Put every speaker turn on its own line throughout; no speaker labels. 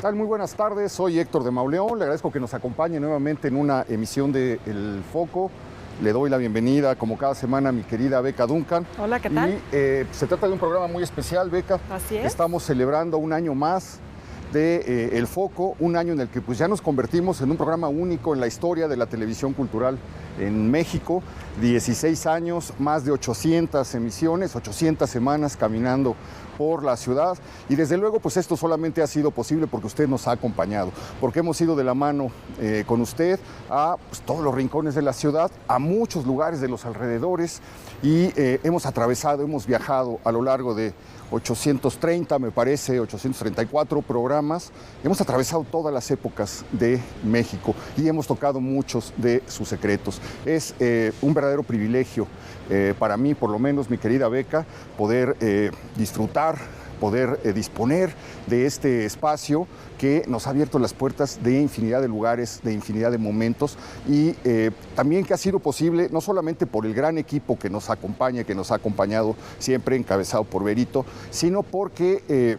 ¿Qué tal? Muy buenas tardes, soy Héctor de Mauleón, le agradezco que nos acompañe nuevamente en una emisión de El Foco. Le doy la bienvenida, como cada semana, a mi querida Beca Duncan.
Hola, ¿qué tal?
Y se trata de un programa muy especial, Beca.
Así es.
Estamos celebrando un año más de El Foco, un año en el que pues, ya nos convertimos en un programa único en la historia de la televisión cultural en México. 16 años, más de 800 emisiones, 800 semanas caminando por la ciudad, y desde luego pues esto solamente ha sido posible porque usted nos ha acompañado, porque hemos ido de la mano con usted a pues, todos los rincones de la ciudad, a muchos lugares de los alrededores, y hemos atravesado, hemos viajado a lo largo de 830, me parece, 834 programas. Hemos atravesado todas las épocas de México y hemos tocado muchos de sus secretos. Es un verdadero privilegio para mí, por lo menos, mi querida Beca, poder disfrutar, poder disponer de este espacio que nos ha abierto las puertas de infinidad de lugares, de infinidad de momentos, y también que ha sido posible no solamente por el gran equipo que nos acompaña, que nos ha acompañado siempre, encabezado por Berito, sino porque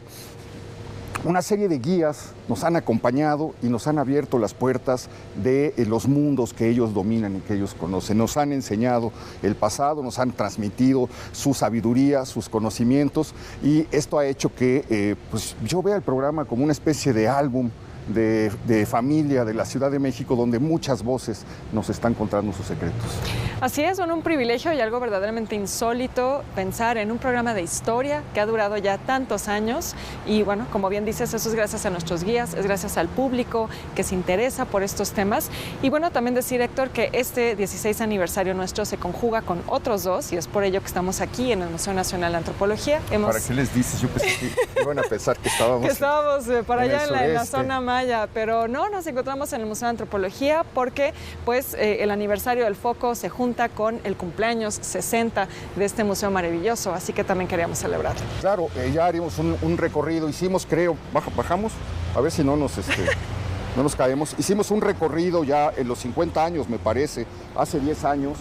una serie de guías nos han acompañado y nos han abierto las puertas de los mundos que ellos dominan y que ellos conocen. Nos han enseñado el pasado, nos han transmitido su sabiduría, sus conocimientos, y esto ha hecho que pues yo vea el programa como una especie de álbum de familia de la Ciudad de México, donde muchas voces nos están contando sus secretos.
Así es, un privilegio y algo verdaderamente insólito pensar en un programa de historia que ha durado ya tantos años, y bueno, como bien dices, eso es gracias a nuestros guías, es gracias al público que se interesa por estos temas. Y bueno, también decir, Héctor, que este 16 aniversario nuestro se conjuga con otros dos, y es por ello que estamos aquí en el Museo Nacional de Antropología.
¿Para qué les dices? Yo pensé que iban a pensar que estábamos
para allá en la zona maya, pero no, nos encontramos en el Museo de Antropología porque pues el aniversario del Foco se junta con el cumpleaños 60 de este museo maravilloso, así que también queríamos celebrarlo.
Claro, ya haríamos un recorrido, hicimos, creo, bajamos, a ver si no nos caemos. Hicimos un recorrido ya en los 50 años, me parece, hace 10 años,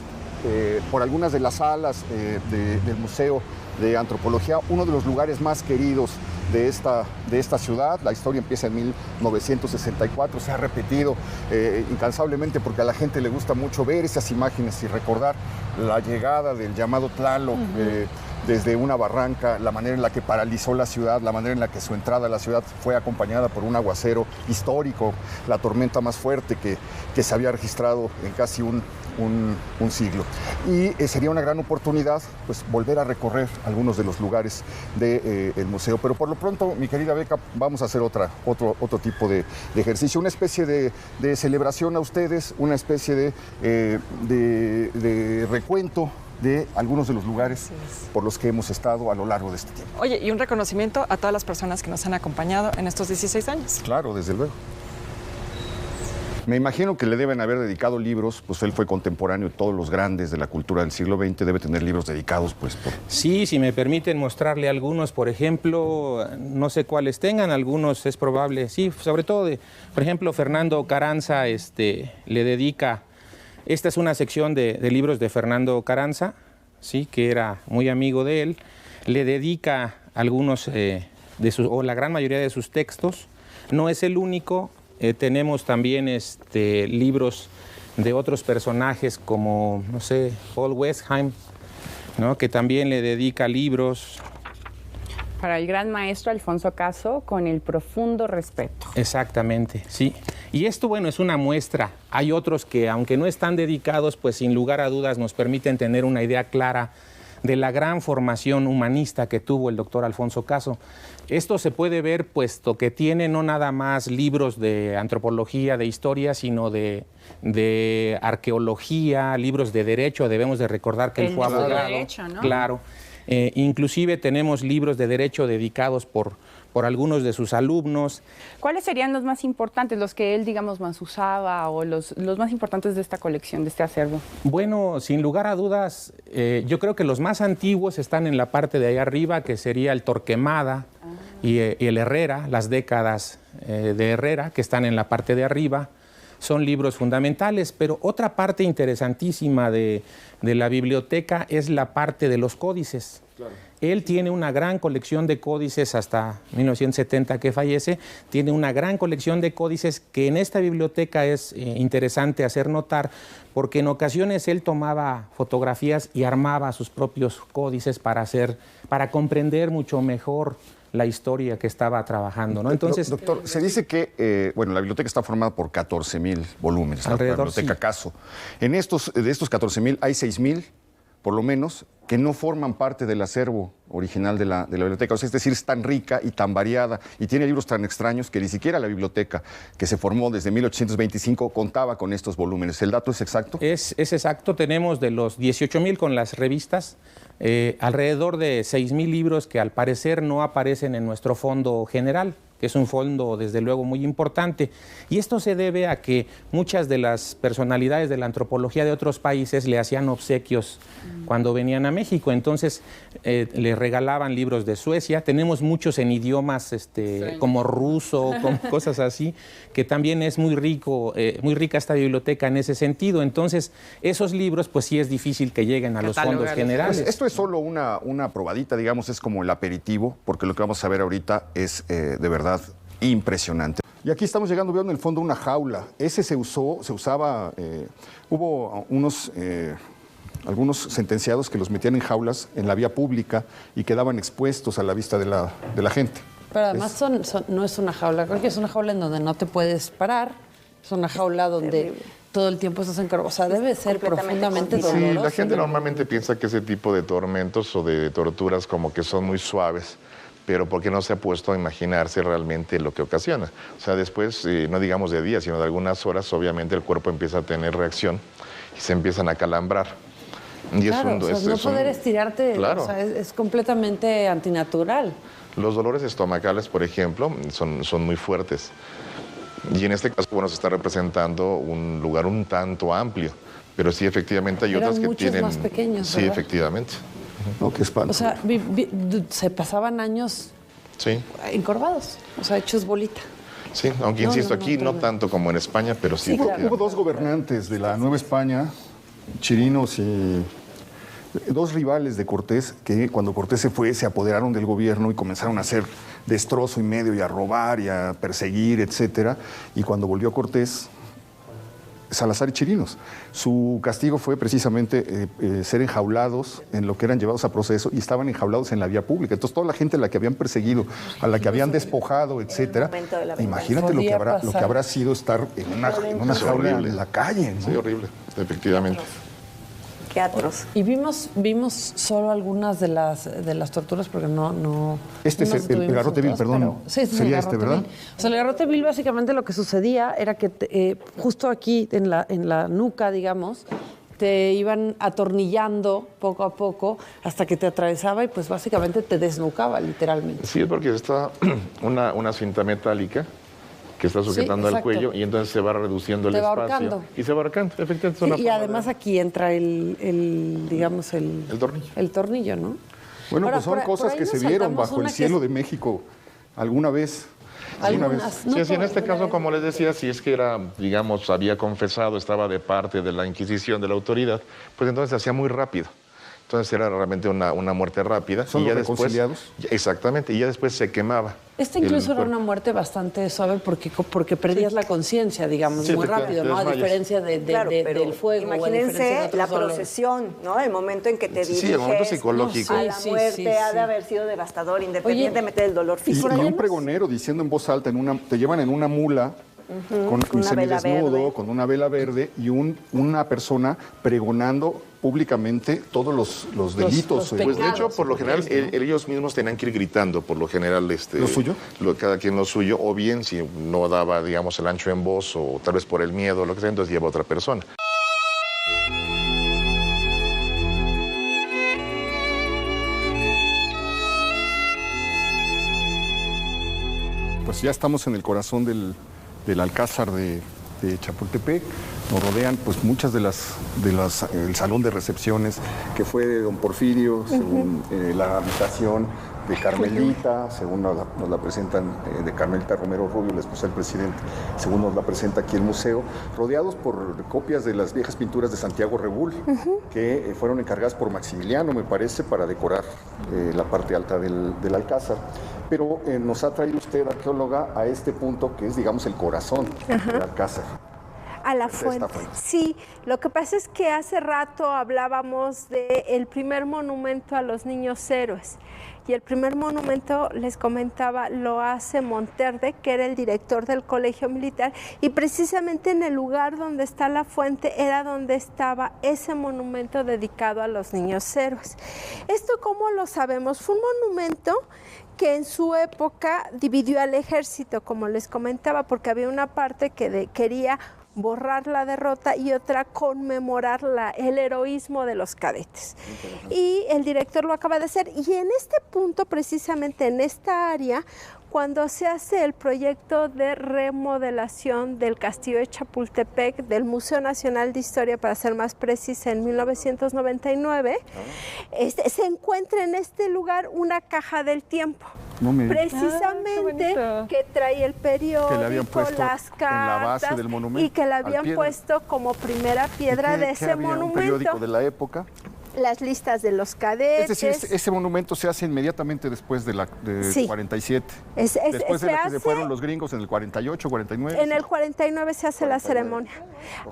por algunas de las salas del Museo de Antropología, uno de los lugares más queridos de esta ciudad. La historia empieza en 1964, se ha repetido incansablemente porque a la gente le gusta mucho ver esas imágenes y recordar la llegada del llamado Tlaloc desde una barranca, la manera en la que paralizó la ciudad, la manera en la que su entrada a la ciudad fue acompañada por un aguacero histórico, la tormenta más fuerte que se había registrado en casi un siglo. Y sería una gran oportunidad pues volver a recorrer algunos de los lugares del museo. Pero por lo pronto, mi querida Beca, vamos a hacer otro tipo de ejercicio, una especie de celebración a ustedes, una especie de recuento de algunos de los lugares por los que hemos estado a lo largo de este tiempo.
Oye, y un reconocimiento a todas las personas que nos han acompañado en estos 16 años.
Claro, desde luego. Me imagino que le deben haber dedicado libros, pues él fue contemporáneo de todos los grandes de la cultura del siglo XX, debe tener libros dedicados, pues.
Sí, si me permiten mostrarle algunos, por ejemplo, no sé cuáles tengan, algunos es probable, sí, sobre todo, por ejemplo, Fernando Carranza le dedica, esta es una sección de libros de Fernando Carranza, sí, que era muy amigo de él, le dedica algunos o la gran mayoría de sus textos, no es el único. Tenemos también libros de otros personajes como, no sé, Paul Westheim, ¿no?, que también le dedica libros.
Para el gran maestro Alfonso Caso, con el profundo respeto.
Exactamente, sí. Y esto, bueno, es una muestra. Hay otros que, aunque no están dedicados, pues sin lugar a dudas nos permiten tener una idea clara de la gran formación humanista que tuvo el doctor Alfonso Caso. Esto se puede ver puesto que tiene no nada más libros de antropología, de historia, sino de arqueología, libros de derecho. Debemos de recordar que él fue abogado.
Derecho, ¿no?
Claro. Inclusive tenemos libros de derecho dedicados por algunos de sus alumnos.
¿Cuáles serían los más importantes, los que él, digamos, más usaba, o los más importantes de esta colección, de este acervo?
Bueno, sin lugar a dudas, yo creo que los más antiguos están en la parte de ahí arriba, que sería el Torquemada y el Herrera, las décadas de Herrera, que están en la parte de arriba. Son libros fundamentales, pero otra parte interesantísima de la biblioteca es la parte de los códices. Él tiene una gran colección de códices hasta 1970 que fallece, tiene una gran colección de códices que en esta biblioteca es interesante hacer notar, porque en ocasiones él tomaba fotografías y armaba sus propios códices para comprender mucho mejor la historia que estaba trabajando, ¿no? Entonces,
doctor, se dice que la biblioteca está formada por 14,000 volúmenes,
alrededor,
la biblioteca Caso. De estos 14,000 hay 6,000, por lo menos, que no forman parte del acervo original de la biblioteca. O sea, es decir, es tan rica y tan variada y tiene libros tan extraños que ni siquiera la biblioteca, que se formó desde 1825, contaba con estos volúmenes. ¿El dato es exacto?
Es exacto. Tenemos de los 18,000 con las revistas, alrededor de 6,000 libros que al parecer no aparecen en nuestro fondo general, que es un fondo desde luego muy importante. Y esto se debe a que muchas de las personalidades de la antropología de otros países le hacían obsequios cuando venían a México. Entonces le regalaban libros de Suecia. Tenemos muchos en idiomas como ruso, como cosas así, que también es muy rica esta biblioteca en ese sentido. Entonces esos libros pues sí es difícil que lleguen a los fondos generales.
Pues esto es solo una probadita, digamos, es como el aperitivo, porque lo que vamos a ver ahorita es de verdad impresionante. Y aquí estamos llegando, veo en el fondo una jaula. Ese se usaba, hubo algunos sentenciados que los metían en jaulas en la vía pública y quedaban expuestos a la vista de la gente.
Pero además no es una jaula, creo que es una jaula en donde no te puedes parar, es una jaula donde todo el tiempo estás encargado. O sea, debe ser profundamente doloroso.
Sí, la gente normalmente piensa que ese tipo de tormentos o de torturas como que son muy suaves, pero porque no se ha puesto a imaginarse realmente lo que ocasiona. O sea, después, no digamos de días, sino de algunas horas, obviamente el cuerpo empieza a tener reacción y se empiezan a calambrar. Y
claro, no poder estirarte,
claro.
O sea, es completamente antinatural.
Los dolores estomacales, por ejemplo, son muy fuertes. Y en este caso, bueno, se está representando un lugar un tanto amplio, pero sí, efectivamente, hay otras que tienen...
más pequeños,
sí,
¿verdad?
efectivamente.
No, qué espanto.
O sea, se pasaban años encorvados, o sea, hechos bolita.
Sí, aunque insisto, aquí no tanto como en España, pero sí.
Claro.
Hubo dos gobernantes de la Nueva España, Chirinos y dos rivales de Cortés, que cuando Cortés se fue se apoderaron del gobierno y comenzaron a hacer destrozo y medio y a robar y a perseguir, etcétera. Y cuando volvió Cortés, Salazar y Chirinos, su castigo fue precisamente ser enjaulados en lo que eran llevados a proceso, y estaban enjaulados en la vía pública. Entonces toda la gente a la que habían perseguido, a la que habían despojado, etcétera, imagínate lo que habrá sido estar en una jaula en la calle, ¿no?
Sí, horrible, efectivamente.
Qué atroz.
Y vimos solo algunas de las torturas porque no
es el garrote vil, perdón.
Sí,
sería ¿verdad?
O sea, el garrote vil básicamente lo que sucedía era que justo aquí en la nuca, digamos, te iban atornillando poco a poco hasta que te atravesaba y pues básicamente te desnucaba literalmente.
Sí, es porque está una cinta metálica que está sujetando al cuello y entonces se va reduciendo el espacio.
Ahorcando.
Y se va ahorcando, efectivamente.
Y además aquí entra el
tornillo.
El tornillo, ¿no?
Bueno,
Ahora,
pues son cosas que se vieron bajo el cielo de México alguna vez.
Sí, en este caso, como les decía, si es que era, digamos, había confesado, estaba de parte de la Inquisición, de la autoridad, pues entonces se hacía muy rápido. Entonces era realmente una muerte rápida.
¿Son los reconciliados?
Exactamente, y ya después se quemaba.
Esta incluso era una muerte bastante suave porque perdías la conciencia, digamos, muy rápido, ¿no? A diferencia del fuego.
Imagínense la procesión, ¿no? El momento en que te diriges.
Sí, el momento psicológico.
A la muerte ha de haber sido devastador, independientemente del dolor físico.
Y un pregonero diciendo en voz alta, te llevan en una mula, con un semidesnudo, con una vela verde, y una persona pregonando públicamente todos los delitos.
Pues de hecho, por lo general, ellos mismos tenían que ir gritando, por lo general.
¿Lo suyo?
Cada quien lo suyo, o bien si no daba, digamos, el ancho en voz, o tal vez por el miedo, lo que sea, entonces lleva a otra persona.
Pues ya estamos en el corazón del Alcázar de Chapultepec. nos rodean pues muchas de el salón de recepciones que fue de don Porfirio, según la habitación de Carmelita, según nos la presentan, de Carmelita Romero Rubio, la esposa del presidente, según nos la presenta aquí el museo, rodeados por copias de las viejas pinturas de Santiago Rebull, que fueron encargadas por Maximiliano, me parece, para decorar la parte alta del Alcázar. Pero nos ha traído usted, arqueóloga, a este punto que es, digamos, el corazón del Alcázar.
A la fuente. Sí, lo que pasa es que hace rato hablábamos del primer monumento a los niños héroes. Y el primer monumento, les comentaba, lo hace Monterde, que era el director del Colegio Militar, y precisamente en el lugar donde está la fuente era donde estaba ese monumento dedicado a los niños héroes. ¿Esto cómo lo sabemos? Fue un monumento que en su época dividió al ejército, como les comentaba, porque había una parte que quería borrar la derrota y otra conmemorar el heroísmo de los cadetes. Y el director lo acaba de hacer. Y en este punto, precisamente en esta área, cuando se hace el proyecto de remodelación del Castillo de Chapultepec, del Museo Nacional de Historia, para ser más precisa, en 1999, se encuentra en este lugar una caja del tiempo. Precisamente que trae el periódico, las cartas,
en la base del monumento,
y que la habían puesto como primera piedra de ese monumento.
Un periódico de la época.
Las listas de los cadetes.
Es decir, ese monumento se hace inmediatamente después de 47. Después de que se fueron los gringos en el 48, 49.
En el 49 se hace la ceremonia.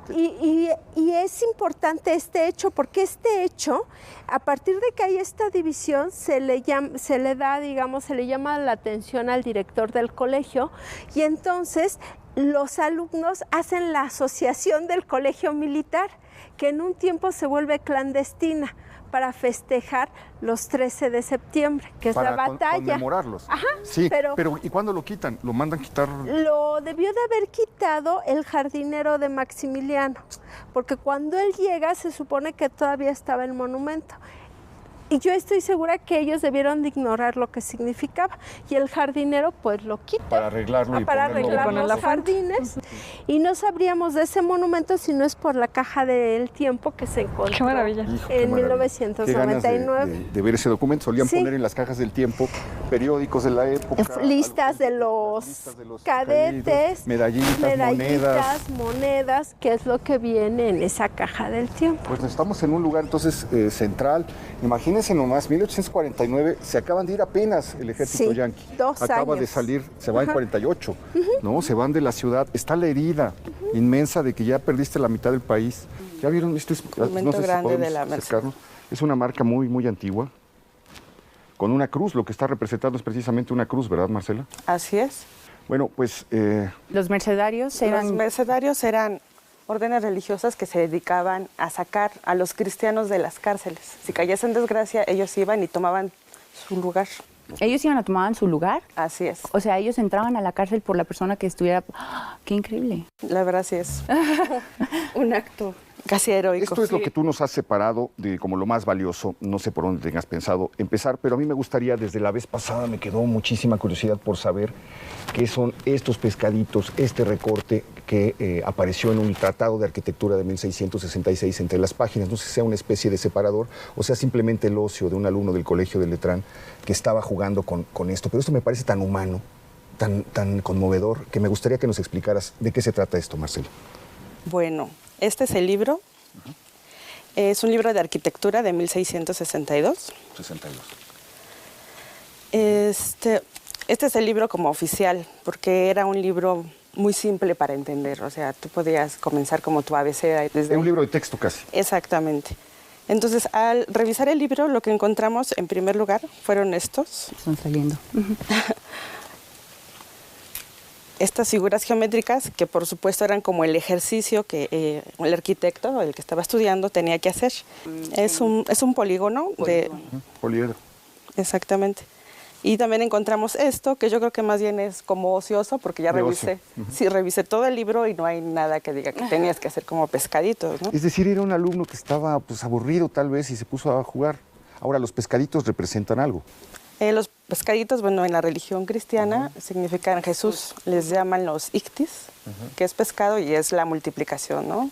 Okay. Y es importante este hecho, porque este hecho, a partir de que hay esta división, se le llama la atención al director del colegio, y entonces los alumnos hacen la asociación del colegio militar, que en un tiempo se vuelve clandestina, para festejar los 13 de septiembre, que es la batalla. Para
conmemorarlos.
Ajá,
sí, pero ¿y cuándo lo quitan? ¿Lo mandan quitar?
Lo debió de haber quitado el jardinero de Maximiliano, porque cuando él llega se supone que todavía estaba el monumento. Y yo estoy segura que ellos debieron de ignorar lo que significaba. Y el jardinero pues lo quita.
Para arreglarlo y
para arreglar los jardines. Y no sabríamos de ese monumento si no es por la caja del tiempo que se encontró.
¡Qué maravilla!
En 1999.
De ver ese documento. Solían poner en las cajas del tiempo periódicos de la época.
Listas de los cadetes.
Medallitas,
monedas, que es lo que viene en esa caja del tiempo.
Pues estamos en un lugar entonces central. Imagínense nomás, 1849, se acaban de ir apenas el ejército yanqui.
2 años.
Acaba de salir, se va en 48, ¿no? Se van de la ciudad. Está la herida inmensa de que ya perdiste la mitad del país. ¿Ya vieron? Esto es
no sé grande si de la Merced.
Es una marca muy, muy antigua, con una cruz. Lo que está representando es precisamente una cruz, ¿verdad, Marcela?
Así es.
Bueno, pues...
Los mercedarios
eran órdenes religiosas que se dedicaban a sacar a los cristianos de las cárceles. Si caías en desgracia, ellos iban y tomaban su lugar.
¿Ellos iban a tomar su lugar?
Así es.
O sea, ellos entraban a la cárcel por la persona que estuviera... ¡Oh, ¡qué increíble!
La verdad sí es un acto casi heroico.
Esto es lo que tú nos has separado de como lo más valioso. No sé por dónde tengas pensado empezar, pero a mí me gustaría, desde la vez pasada me quedó muchísima curiosidad por saber qué son estos pescaditos, este recorte que apareció en un tratado de arquitectura de 1666 entre las páginas. No sé si sea una especie de separador o sea simplemente el ocio de un alumno del Colegio de Letrán que estaba jugando con esto. Pero esto me parece tan humano, tan conmovedor, que me gustaría que nos explicaras de qué se trata esto, Marcelo. Bueno,
este es el libro. Es un libro de arquitectura de 1662.
62.
Este es el libro como oficial, porque era un libro muy simple para entender. O sea, tú podías comenzar como tu ABC.
Desde un libro de texto casi.
Exactamente. Entonces, al revisar el libro, lo que encontramos en primer lugar fueron estos.
Están saliendo.
Estas figuras geométricas, que por supuesto eran como el ejercicio que el arquitecto, el que estaba estudiando, tenía que hacer. Es un polígono.
Poliedro.
Exactamente. Y también encontramos esto, que yo creo que más bien es como ocioso, porque ya revisé. Sí, revisé todo el libro y no hay nada que diga que tenías que hacer como pescaditos, ¿no?
Es decir, era un alumno que estaba pues aburrido tal vez y se puso a jugar. Ahora, los pescaditos representan algo.
Los pescaditos, bueno, en la religión cristiana significan Jesús. Les llaman los ictis, que es pescado y es la multiplicación, ¿no?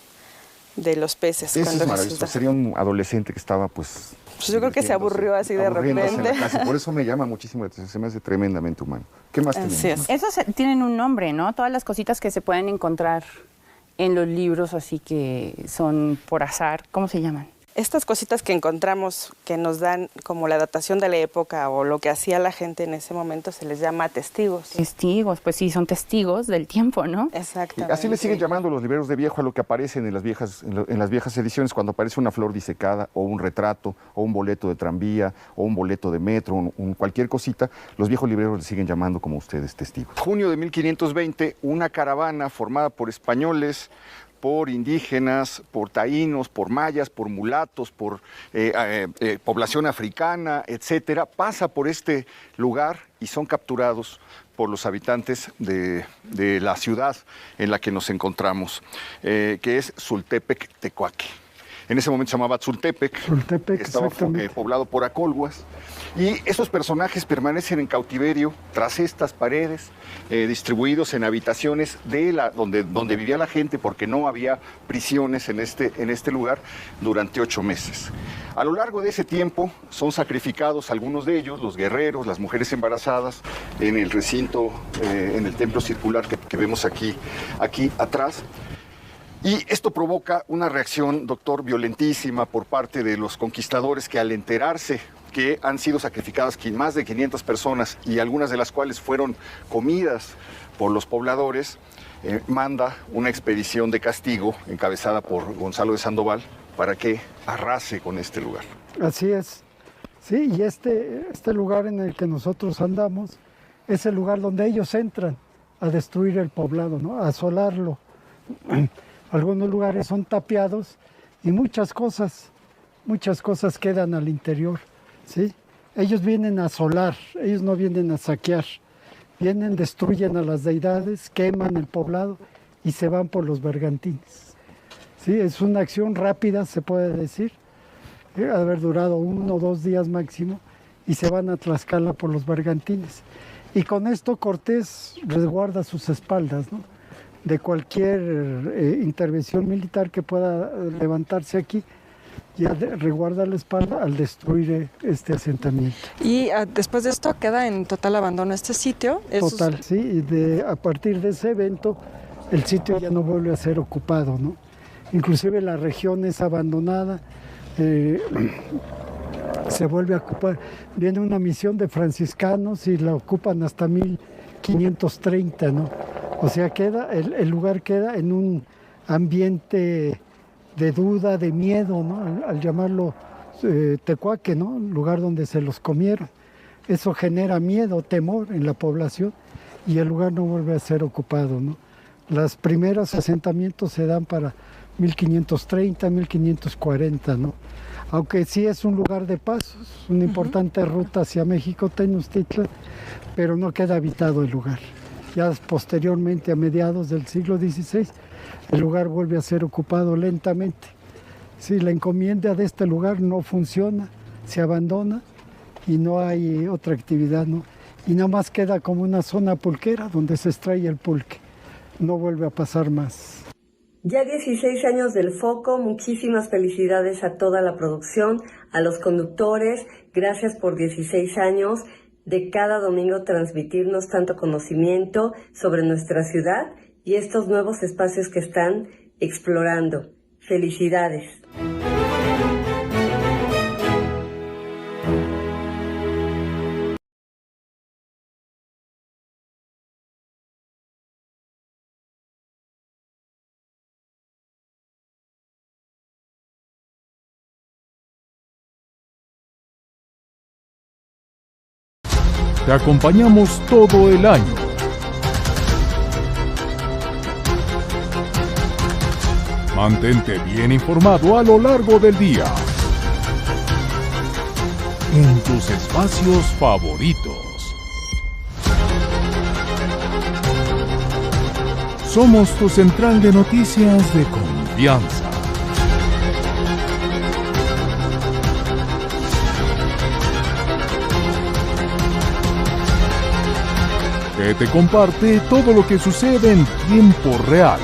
de los peces.
Eso es maravilloso. Sería un adolescente que estaba pues
yo creo que se aburrió así de repente.
Por eso me llama muchísimo la atención, se me hace tremendamente humano. ¿Qué más tenemos?
Esos tienen un nombre, ¿no? Todas las cositas que se pueden encontrar en los libros, así que son por azar, ¿cómo se llaman?
Estas cositas que encontramos que nos dan como la datación de la época o lo que hacía la gente en ese momento se les llama testigos.
Testigos, pues sí, son testigos del tiempo, ¿no?
Exactamente.
Así le siguen llamando los libreros de viejo a lo que aparecen en las viejas ediciones, cuando aparece una flor disecada o un retrato o un boleto de tranvía o un boleto de metro, cualquier cosita, los viejos libreros le siguen llamando como ustedes testigos. Junio de 1520, una caravana formada por españoles, por indígenas, por taínos, por mayas, por mulatos, por población africana, etcétera, pasa por este lugar y son capturados por los habitantes de la ciudad en la que nos encontramos, que es Sultepec Tecuaque. En ese momento se llamaba Tzultepec, estaba poblado por acolhuas, y esos personajes permanecen en cautiverio tras estas paredes, distribuidos en habitaciones donde vivía la gente, porque no había prisiones en este lugar durante 8 meses. A lo largo de ese tiempo son sacrificados algunos de ellos, los guerreros, las mujeres embarazadas, en el recinto, en el templo circular que vemos aquí atrás. Y esto provoca una reacción, doctor, violentísima por parte de los conquistadores, que al enterarse que han sido sacrificadas más de 500 personas y algunas de las cuales fueron comidas por los pobladores, manda una expedición de castigo encabezada por Gonzalo de Sandoval para que arrase con este lugar.
Así es. Sí, y este lugar en el que nosotros andamos es el lugar donde ellos entran a destruir el poblado, ¿no? A asolarlo. Algunos lugares son tapiados y muchas cosas quedan al interior, ¿sí? Ellos vienen a asolar, ellos no vienen a saquear. Vienen, destruyen a las deidades, queman el poblado y se van por los bergantines. ¿Sí? Es una acción rápida, se puede decir. Debe haber durado 1 o 2 días máximo y se van a Tlaxcala por los bergantines. Y con esto Cortés resguarda sus espaldas, ¿no? De cualquier intervención militar que pueda levantarse aquí, ya resguarda la espalda al destruir este asentamiento.
Y después de esto queda en total abandono este sitio.
Total, sí, y a partir de ese evento el sitio ya no vuelve a ser ocupado, ¿no? Inclusive la región es abandonada, se vuelve a ocupar. Viene una misión de franciscanos y la ocupan hasta 1530, ¿no? O sea, el lugar queda en un ambiente de duda, de miedo, ¿no? Al llamarlo Tecuaque, ¿no? Lugar donde se los comieron. Eso genera miedo, temor en la población y el lugar no vuelve a ser ocupado, ¿no? Los primeros asentamientos se dan para 1530, 1540, ¿no? Aunque sí es un lugar de pasos, una importante ruta hacia México, Tenochtitlan, pero no queda habitado el lugar. Ya posteriormente, a mediados del siglo XVI, el lugar vuelve a ser ocupado lentamente. Sí, la encomienda de este lugar no funciona, se abandona y no hay otra actividad, ¿no? Y nada más queda como una zona pulquera donde se extrae el pulque. No vuelve a pasar más.
Ya 16 años del Foco, muchísimas felicidades a toda la producción, a los conductores, gracias por 16 años de cada domingo transmitirnos tanto conocimiento sobre nuestra ciudad y estos nuevos espacios que están explorando. ¡Felicidades!
Te acompañamos todo el año. Mantente bien informado a lo largo del día. En tus espacios favoritos. Somos tu central de noticias de confianza. Que te comparte todo lo que sucede en tiempo real.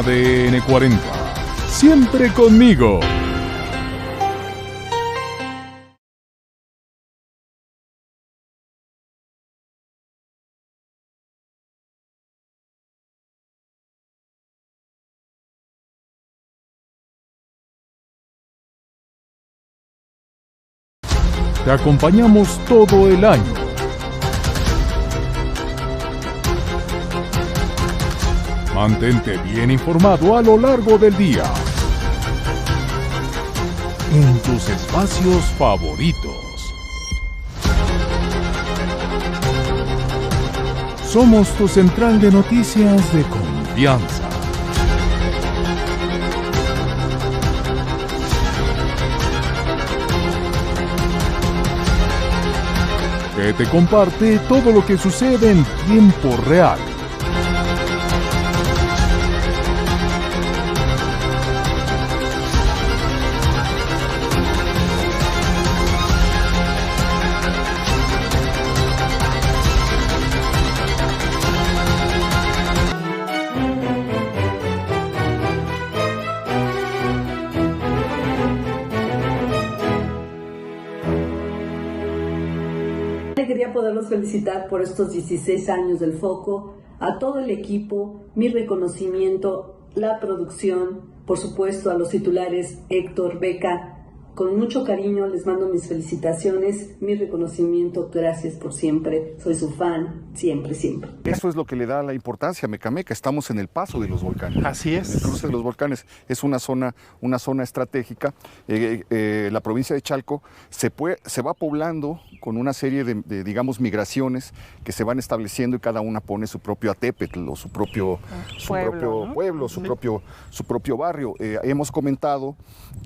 ADN 40. Siempre conmigo. Te acompañamos todo el año. Mantente bien informado a lo largo del día. En tus espacios favoritos. Somos tu central de noticias de confianza. Que te comparte todo lo que sucede en tiempo real.
Quería poderlos felicitar por estos 16 años del Foco, a todo el equipo, mi reconocimiento, la producción, por supuesto a los titulares Héctor, Beca, con mucho cariño les mando mis felicitaciones, mi reconocimiento, gracias por siempre, soy su fan, siempre, siempre.
Eso es lo que le da la importancia a Mecameca, estamos en el paso de los volcanes.
Así es.
El cruce de los volcanes es una zona estratégica. La provincia de Chalco se va poblando con una serie de, digamos, migraciones que se van estableciendo y cada una pone su propio atépetl o su propio pueblo, su propio barrio. Hemos comentado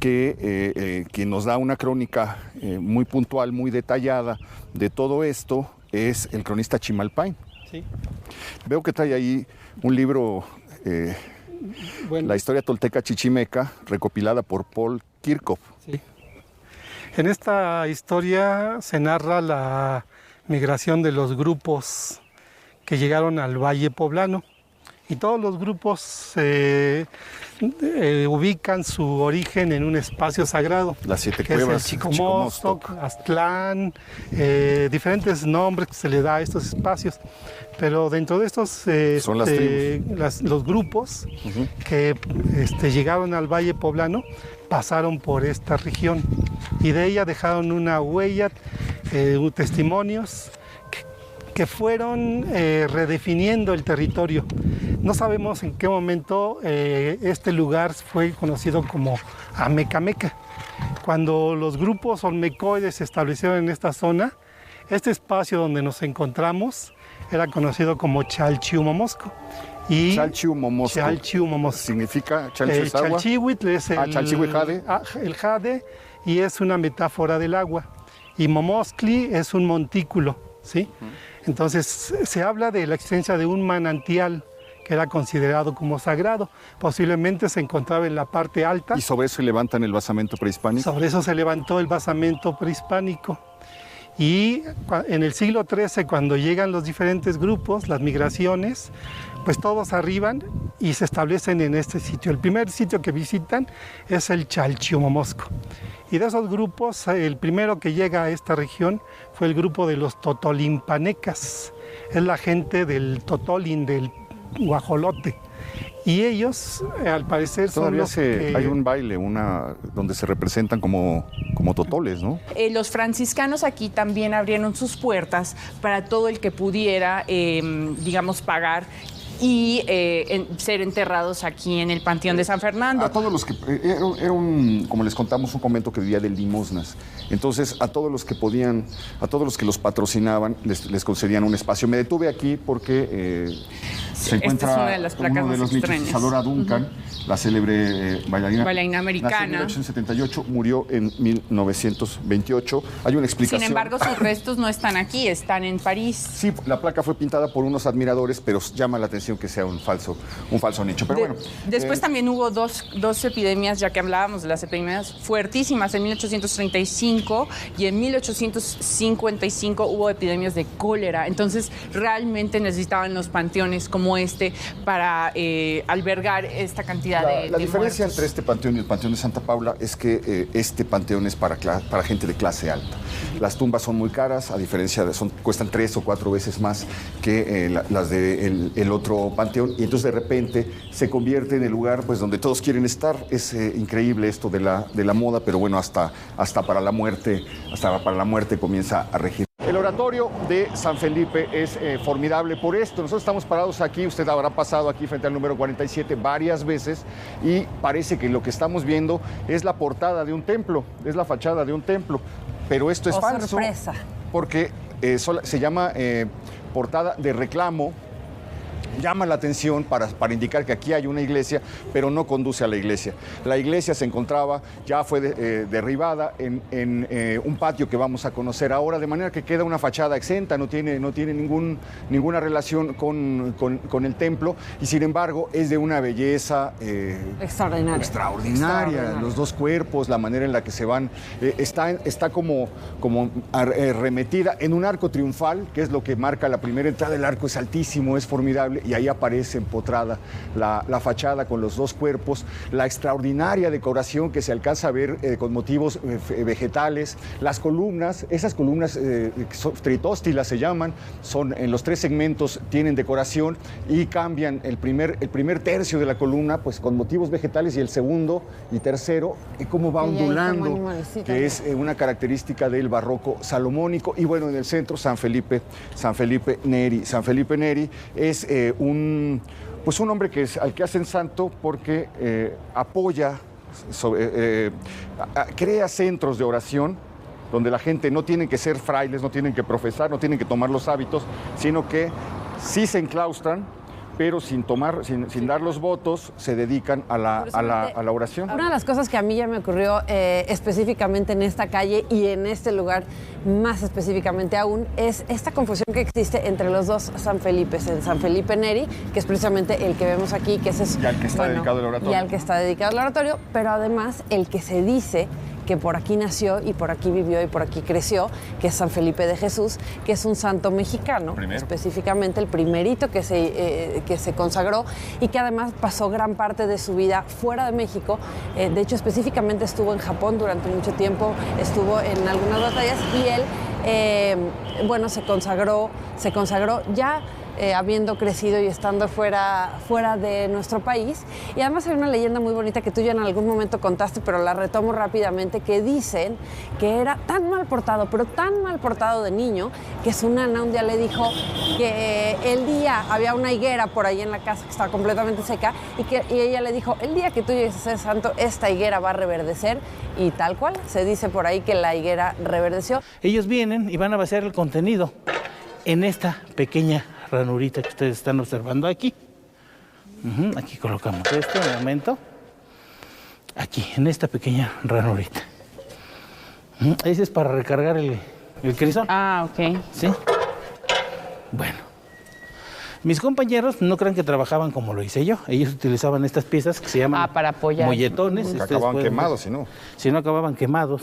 que quien nos da una crónica muy puntual, muy detallada de todo esto es el cronista Chimalpain.
Sí.
Veo que trae ahí un libro, La historia tolteca chichimeca, recopilada por Paul Kirchhoff.
Sí. En esta historia se narra la migración de los grupos que llegaron al Valle Poblano y todos los grupos ubican su origen en un espacio sagrado.
Las 7
que
cuevas,
es el Chicomostoc, Aztlán, diferentes nombres que se le da a estos espacios. Pero dentro de estos
son las tribus.
Los grupos que llegaron al Valle Poblano pasaron por esta región y de ella dejaron una huella, testimonios que fueron redefiniendo el territorio. No sabemos en qué momento este lugar fue conocido como Amecameca. Cuando los grupos olmecoides se establecieron en esta zona, este espacio donde nos encontramos era conocido como Chalchiuhmomosco. Y Chalchiuhmomosco
significa Chalchi es agua.
Chalchihuitl es el jade y es una metáfora del agua. Y Momoscli es un montículo, ¿sí? Entonces se habla de la existencia de un manantial que era considerado como sagrado. Posiblemente se encontraba en la parte alta.
¿Y sobre eso se levantan el basamento prehispánico?
Sobre eso se levantó el basamento prehispánico. Y en el siglo XIII, cuando llegan los diferentes grupos, las migraciones, pues todos arriban y se establecen en este sitio. El primer sitio que visitan es el Chalchiuhmomosco. Y de esos grupos, el primero que llega a esta región fue el grupo de los totolimpanecas. Es la gente del totolín, del guajolote. Y ellos, al parecer, son los que...
Hay un baile, donde se representan como totoles, ¿no?
Los franciscanos aquí también abrieron sus puertas para todo el que pudiera, digamos, pagar y ser enterrados aquí en el Panteón de San Fernando.
A todos los que... Era como les contamos, un convento que vivía de limosnas. Entonces, a todos los que podían, a todos los que los patrocinaban, les concedían un espacio. Me detuve aquí porque se encuentra
esta es una de las placas
uno de los nichos, Isadora Duncan, la célebre bailarina
americana.
Nació en 1878, murió en 1928. Hay una explicación.
Sin embargo, sus restos no están aquí, están en París.
Sí, la placa fue pintada por unos admiradores, pero llama la atención información que sea un falso nicho. Pero bueno.
Después también hubo dos epidemias, ya que hablábamos de las epidemias fuertísimas, en 1835 y en 1855 hubo epidemias de cólera. Entonces, realmente necesitaban los panteones como este para albergar esta cantidad de
La diferencia
muertos.
entre este panteón y el Panteón de Santa Paula es que este panteón es para gente de clase alta. Las tumbas son muy caras, a diferencia cuestan 3 o 4 veces más que las del otro panteón, y entonces de repente se convierte en el lugar pues donde todos quieren estar. Es increíble esto de la moda, pero bueno, hasta para la muerte comienza a regir. El oratorio de San Felipe es formidable por esto. Nosotros estamos parados aquí, usted habrá pasado aquí frente al número 47 varias veces y parece que lo que estamos viendo es la portada de un templo, es la fachada de un templo, pero esto es falso.
Sorpresa.
Porque se llama portada de reclamo. Llama la atención para indicar que aquí hay una iglesia, pero no conduce a la iglesia. La iglesia se encontraba, ya fue derribada en un patio que vamos a conocer ahora, de manera que queda una fachada exenta, no tiene ninguna relación con el templo, y sin embargo es de una belleza extraordinaria. Los dos cuerpos, la manera en la que se van, está como remetida en un arco triunfal, que es lo que marca la primera entrada. El arco es altísimo, es formidable, y ahí aparece empotrada la fachada con los dos cuerpos, la extraordinaria decoración que se alcanza a ver con motivos vegetales, las columnas, esas columnas tritóstilas se llaman, son en los 3 segmentos, tienen decoración y cambian el primer tercio de la columna pues con motivos vegetales, y el segundo y tercero cómo va ondulando, que es una característica del barroco salomónico. Y bueno, en el centro San Felipe Neri. San Felipe Neri es un hombre al que hacen santo porque apoya, crea centros de oración donde la gente no tiene que ser frailes, no tienen que profesar, no tienen que tomar los hábitos, sino que sí se enclaustran, pero sin dar los votos, se dedican a la oración.
Una de las cosas que a mí ya me ocurrió específicamente en esta calle y en este lugar, más específicamente aún, es esta confusión que existe entre los dos San Felipes, el San Felipe Neri, que es precisamente el que vemos aquí, que ese es...
Y al que está dedicado al oratorio.
Y al que está dedicado al oratorio, pero además el que se dice que por aquí nació y por aquí vivió y por aquí creció, que es San Felipe de Jesús, que es un santo mexicano, específicamente el primerito que se consagró y que además pasó gran parte de su vida fuera de México. De hecho, específicamente estuvo en Japón durante mucho tiempo, estuvo en algunas batallas y él, se consagró ya habiendo crecido y estando fuera de nuestro país. Y además hay una leyenda muy bonita que tú ya en algún momento contaste, pero la retomo rápidamente, que dicen que era tan mal portado, pero tan mal portado de niño, que su nana un día le dijo que el día había una higuera por ahí en la casa que estaba completamente seca y ella le dijo, el día que tú llegues a ser santo, esta higuera va a reverdecer, y tal cual, se dice por ahí que la higuera reverdeció.
Ellos vienen y van a vaciar el contenido en esta pequeña ranurita que ustedes están observando aquí. Aquí colocamos esto un momento. Aquí, en esta pequeña ranurita. Ese es para recargar el crisol.
Ah, ok.
¿Sí? Bueno. Mis compañeros no crean que trabajaban como lo hice yo. Ellos utilizaban estas piezas que se llaman
para apoyar.
Molletones.
Que acababan quemados,
Si no acababan quemados.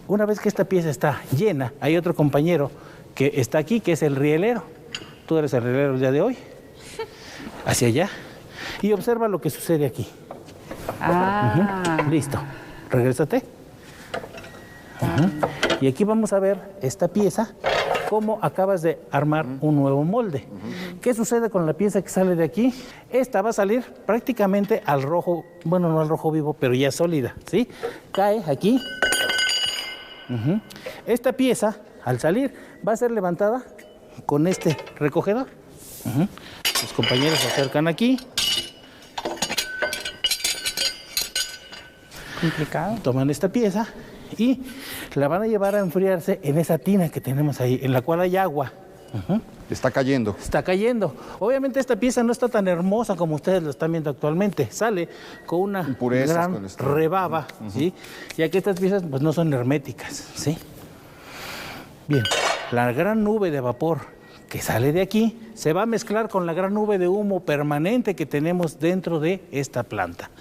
Una vez que esta pieza está llena, hay otro compañero que está aquí, que es el rielero. Tú eres el rielero el día de hoy. Hacia allá. Y observa lo que sucede aquí. Listo. Regrésate. Y aquí vamos a ver esta pieza, cómo acabas de armar un nuevo molde. ¿Qué sucede con la pieza que sale de aquí? Esta va a salir prácticamente al rojo, bueno, no al rojo vivo, pero ya sólida, ¿sí? Cae aquí. Esta pieza, al salir, va a ser levantada con este recogedor. Los compañeros se acercan aquí.
Complicado.
Toman esta pieza y la van a llevar a enfriarse en esa tina que tenemos ahí, en la cual hay agua.
Está cayendo.
Está cayendo. Obviamente esta pieza no está tan hermosa como ustedes lo están viendo actualmente. Sale con una gran rebaba, ¿sí? Ya que estas piezas pues no son herméticas, ¿sí? Bien, la gran nube de vapor que sale de aquí se va a mezclar con la gran nube de humo permanente que tenemos dentro de esta planta.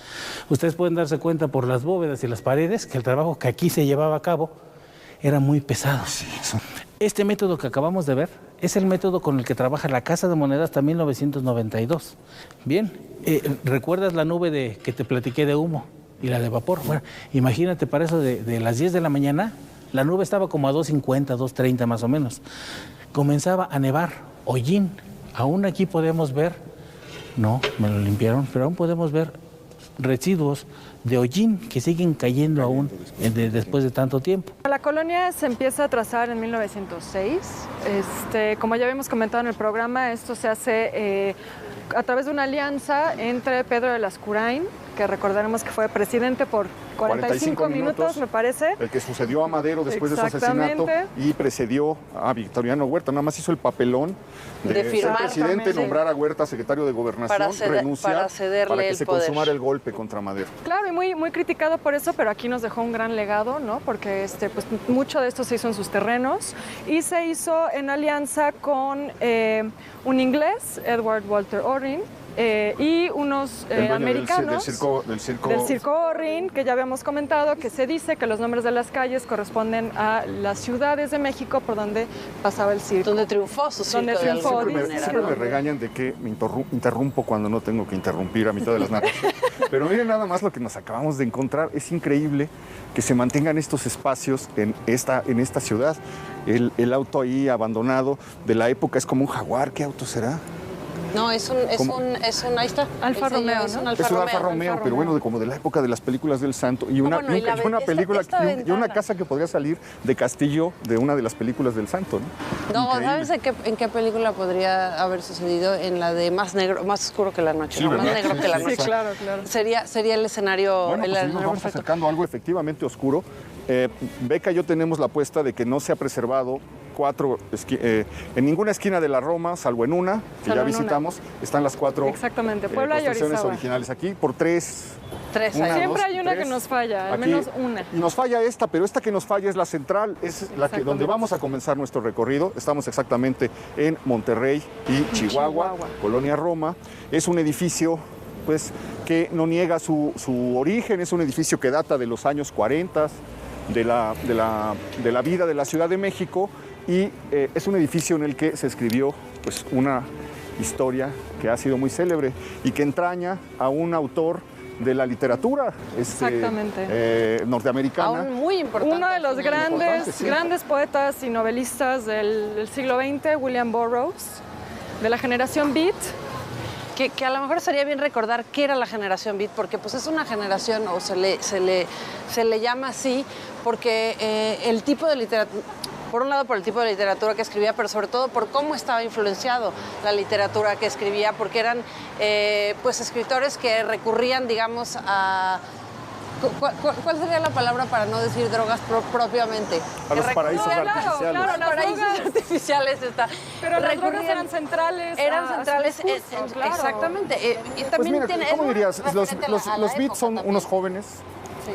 Ustedes pueden darse cuenta por las bóvedas y las paredes que el trabajo que aquí se llevaba a cabo era muy pesado. Este método que acabamos de ver es el método con el que trabaja la Casa de Moneda hasta 1992. Bien, ¿recuerdas la nube que te platiqué de humo y la de vapor? Bueno, imagínate para eso de las 10 de la mañana, la nube estaba como a 2:50, 2:30 más o menos. Comenzaba a nevar, hollín. Aún aquí podemos ver, no, me lo limpiaron, pero aún podemos ver residuos de hollín que siguen cayendo aún después de tanto tiempo.
La colonia se empieza a trazar en 1906. Como ya habíamos comentado en el programa, esto se hace a través de una alianza entre Pedro de Lascurain, que recordaremos que fue presidente por 45 minutos, me parece.
El que sucedió a Madero después de su asesinato y precedió a Victoriano Huerta. Nada más hizo el papelón de firmar, ser presidente, nombrar a Huerta secretario de Gobernación, renunciar para que se consumara el golpe contra Madero.
Claro, y muy criticado por eso, pero aquí nos dejó un gran legado, ¿no? Porque pues, mucho de esto se hizo en sus terrenos y se hizo en alianza con un inglés, Edward Walter Orrin, y unos americanos
del
circo Orrin, que ya habíamos comentado, que se dice que los nombres de las calles corresponden a las ciudades de México por donde pasaba el circo.
Donde triunfó su circo.
Siempre me regañan de que me interrumpo cuando no tengo que interrumpir a mitad de las narraciones. Pero miren nada más lo que nos acabamos de encontrar. Es increíble que se mantengan estos espacios en esta ciudad. El auto ahí abandonado de la época es como un Jaguar. ¿Qué auto será?
No, es un ahí está.
Alfa Romeo, ¿no?
Es un Alfa Romeo, pero bueno, como de la época de las películas del Santo. Y una casa que podría salir de Castillo de una de las películas del Santo, ¿no?
No, ¿sabes en qué película podría haber sucedido? En la de Más oscuro que la noche,
sí,
¿no? Más negro que la noche.
Sí, claro.
Sería el escenario.
Bueno, pues nos vamos acercando a algo efectivamente oscuro. Beca y yo tenemos la apuesta de que no se ha preservado en ninguna esquina de la Roma, salvo en una, que ya visitamos, están las 4
Exactamente, Puebla y
construcciones
Orizaba.
originales. Aquí por 3.
Siempre hay una que nos falla, al menos una.
Y nos falla esta, pero esta que nos falla es la central, es donde vamos a comenzar nuestro recorrido. Estamos exactamente en Monterrey y Chihuahua, Colonia Roma. Es un edificio pues, que no niega su origen, es un edificio que data de los años 40 de la vida de la Ciudad de México. Y es un edificio en el que se escribió pues, una historia que ha sido muy célebre y que entraña a un autor de la literatura norteamericana.
Aún muy importante.
Uno de los grandes poetas y novelistas del siglo XX, William Burroughs, de la generación Beat.
Que a lo mejor sería bien recordar qué era la generación Beat, porque pues es una generación, o se le llama así, porque el tipo de literatura, por un lado por el tipo de literatura que escribía, pero sobre todo por cómo estaba influenciado la literatura que escribía, porque eran pues escritores que recurrían, digamos, a... ¿Cuál sería la palabra para no decir drogas propiamente?
A los paraísos artificiales.
Claro, los paraísos artificiales está.
Pero las drogas eran centrales.
Claro. Exactamente. Y también
pues mira, ¿cómo dirías? Los Beats son unos jóvenes. Sí.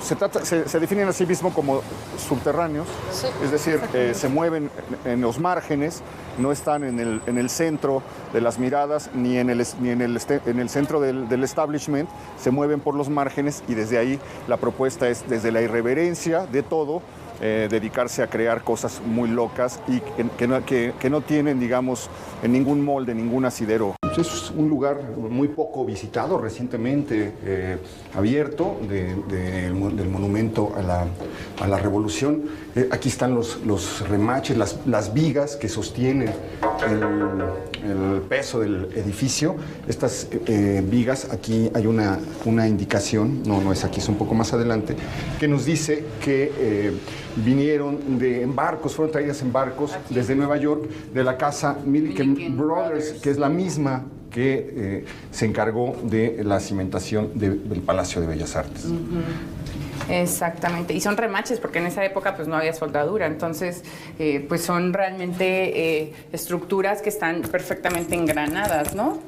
Se definen a sí mismos como subterráneos, sí, es decir, se mueven en los márgenes, no están en el centro de las miradas ni en el centro del establishment, se mueven por los márgenes y desde ahí la propuesta es, desde la irreverencia de todo, dedicarse a crear cosas muy locas y que no tienen, digamos, en ningún molde, ningún asidero. Es un lugar muy poco visitado, recientemente abierto del monumento a la Revolución. Aquí están los remaches, las vigas que sostienen el peso del edificio. Estas vigas, aquí hay una indicación, no es aquí, es un poco más adelante, que nos dice que vinieron en barcos, fueron traídas en barcos desde Nueva York, de la casa Milliken Brothers, que es la misma que se encargó de la cimentación del Palacio de Bellas Artes.
Exactamente, y son remaches porque en esa época pues no había soldadura, entonces pues son realmente estructuras que están perfectamente engranadas, ¿no?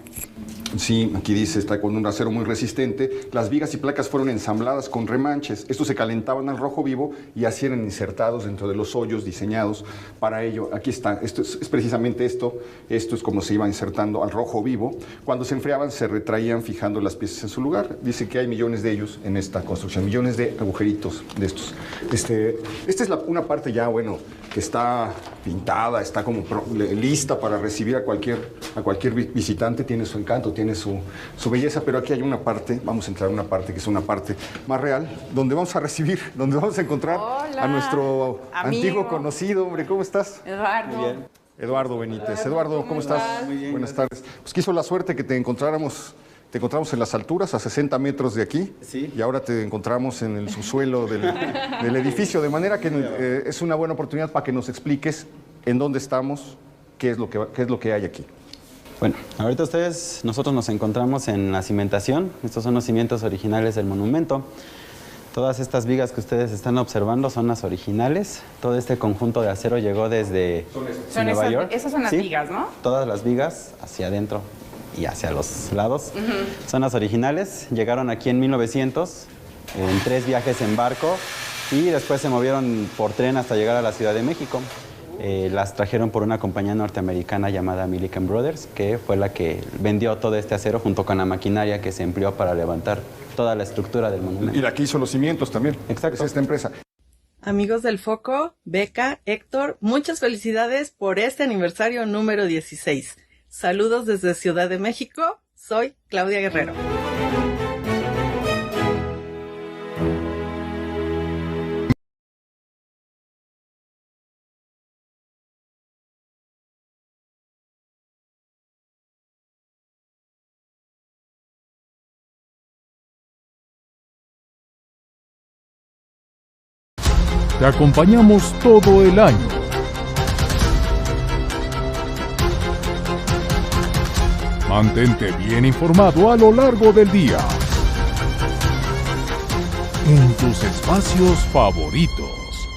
Sí, aquí dice, está con un acero muy resistente. Las vigas y placas fueron ensambladas con remanches. Estos se calentaban al rojo vivo y así eran insertados dentro de los hoyos diseñados para ello. Aquí está, esto es precisamente esto. Esto es como se iba insertando al rojo vivo. Cuando se enfriaban, se retraían fijando las piezas en su lugar. Dice que hay millones de ellos en esta construcción, millones de agujeritos de estos. Esta es una parte ya, bueno, que está pintada, está como lista para recibir a cualquier visitante. Tiene su encanto, tiene su belleza, pero aquí hay una parte, vamos a entrar a una parte que es una parte más real, donde vamos a recibir, donde vamos a encontrar a nuestro antiguo conocido. Hombre, ¿cómo estás?
Eduardo.
Muy bien. Eduardo Benítez. Eduardo, ¿cómo estás?
Muy bien.
Buenas tardes. Pues quiso la suerte que te encontramos en las alturas, a 60 metros de aquí,
sí.
Y ahora te encontramos en el subsuelo del edificio, de manera que es una buena oportunidad para que nos expliques en dónde estamos, qué es lo que hay aquí.
Bueno, ahorita nosotros nos encontramos en la cimentación. Estos son los cimientos originales del monumento. Todas estas vigas que ustedes están observando son las originales. Todo este conjunto de acero llegó desde Nueva York.
Esas son las vigas, ¿no?
Todas las vigas hacia adentro y hacia los lados son las originales. Llegaron aquí en 1900 en 3 viajes en barco y después se movieron por tren hasta llegar a la Ciudad de México. Las trajeron por una compañía norteamericana llamada Milliken Brothers, que fue la que vendió todo este acero junto con la maquinaria que se empleó para levantar toda la estructura del monumento.
Y la que hizo los cimientos también.
Exacto.
Es esta empresa.
Amigos del Foco, Beca, Héctor, muchas felicidades por este aniversario número 16. Saludos desde Ciudad de México, soy Claudia Guerrero.
Te acompañamos todo el año. Mantente bien informado a lo largo del día. En tus espacios favoritos.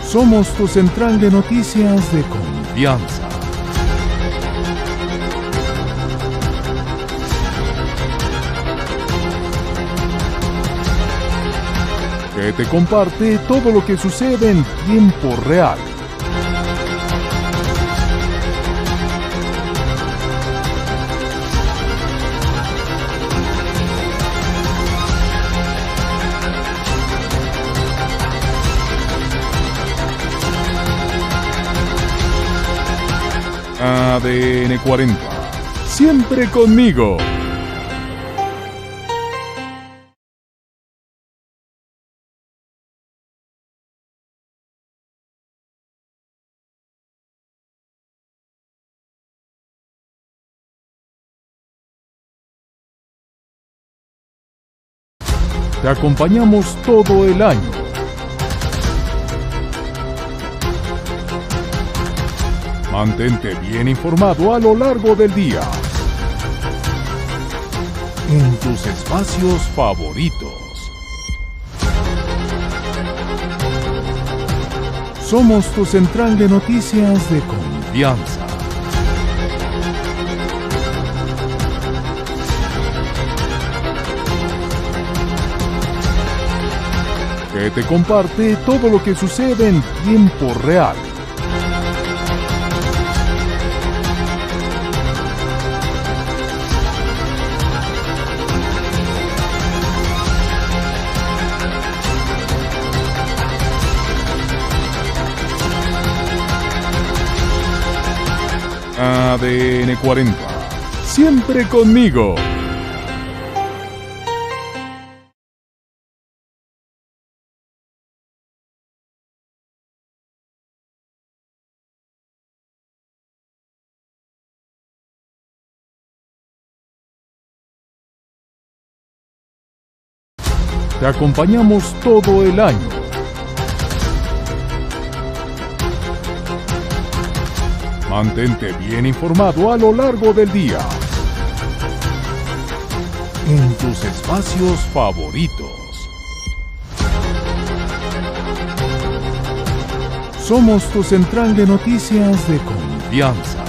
Somos tu central de noticias de confianza. Que te comparte todo lo que sucede en tiempo real. ADN 40. Siempre conmigo. Te acompañamos todo el año. Mantente bien informado a lo largo del día. En tus espacios favoritos. Somos tu central de noticias de confianza. Que te comparte todo lo que sucede en tiempo real. ADN 40. Siempre conmigo. Te acompañamos todo el año. Mantente bien informado a lo largo del día. En tus espacios favoritos. Somos tu central de noticias de confianza.